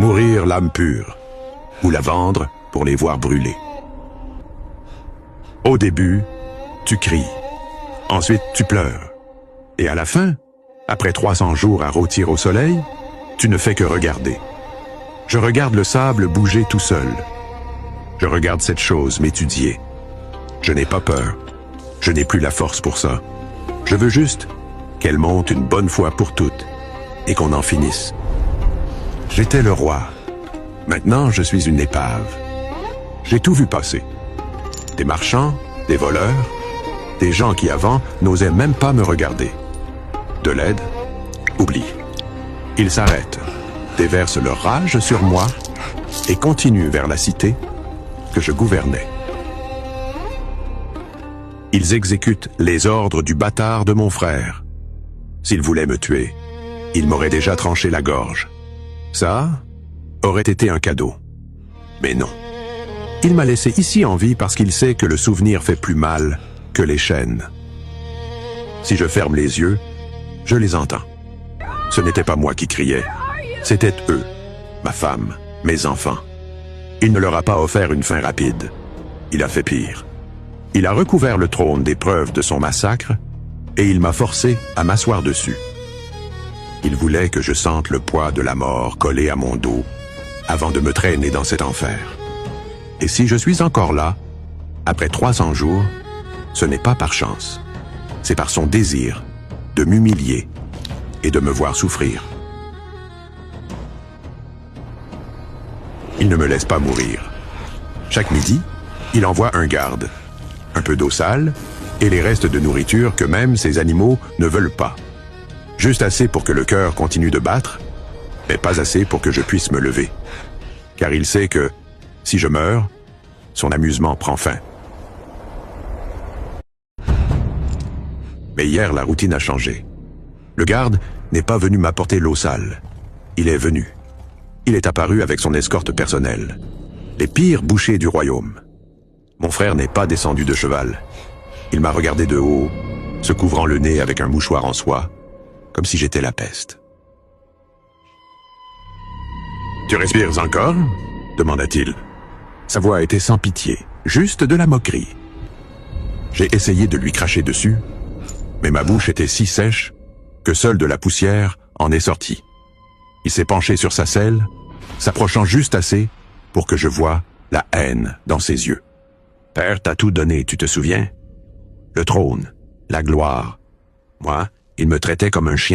Mourir l'âme pure, ou la vendre pour les voir brûler. Au début, tu cries, ensuite tu pleures, et à la fin, après 300 jours à rôtir au soleil, tu ne fais que regarder. Je regarde le sable bouger tout seul. Je regarde cette chose m'étudier. Je n'ai pas peur. Je n'ai plus la force pour ça. Je veux juste qu'elle monte une bonne fois pour toutes et qu'on en finisse. J'étais le roi. Maintenant, je suis une épave. J'ai tout vu passer. Des marchands, des voleurs, des gens qui avant n'osaient même pas me regarder. De l'aide, oublie. Ils s'arrêtent, déversent leur rage sur moi et continuent vers la cité que je gouvernais. Ils exécutent les ordres du bâtard de mon frère. S'il voulait me tuer, il m'aurait déjà tranché la gorge. Ça aurait été un cadeau. Mais non. Il m'a laissé ici en vie parce qu'il sait que le souvenir fait plus mal que les chaînes. Si je ferme les yeux, je les entends. Ce n'était pas moi qui criais, c'était eux, ma femme, mes enfants. Il ne leur a pas offert une fin rapide. Il a fait pire. Il a recouvert le trône des preuves de son massacre et il m'a forcé à m'asseoir dessus. Il voulait que je sente le poids de la mort collé à mon dos avant de me traîner dans cet enfer. Et si je suis encore là, après 300 jours, ce n'est pas par chance. C'est par son désir de m'humilier et de me voir souffrir. Il ne me laisse pas mourir. Chaque midi, il envoie un garde, un peu d'eau sale et les restes de nourriture que même ces animaux ne veulent pas. Juste assez pour que le cœur continue de battre, mais pas assez pour que je puisse me lever. Car il sait que, si je meurs, son amusement prend fin. Mais hier, la routine a changé. Le garde n'est pas venu m'apporter l'eau sale. Il est venu. Il est apparu avec son escorte personnelle. Les pires bouchers du royaume. Mon frère n'est pas descendu de cheval. Il m'a regardé de haut, se couvrant le nez avec un mouchoir en soie, comme si j'étais la peste. « Tu respires encore ?» demanda-t-il. Sa voix était sans pitié, juste de la moquerie. J'ai essayé de lui cracher dessus, mais ma bouche était si sèche que seule de la poussière en est sortie. Il s'est penché sur sa selle, s'approchant juste assez pour que je voie la haine dans ses yeux. « Père t'a tout donné, tu te souviens? Le trône, la gloire. Moi, il me traitait comme un chien.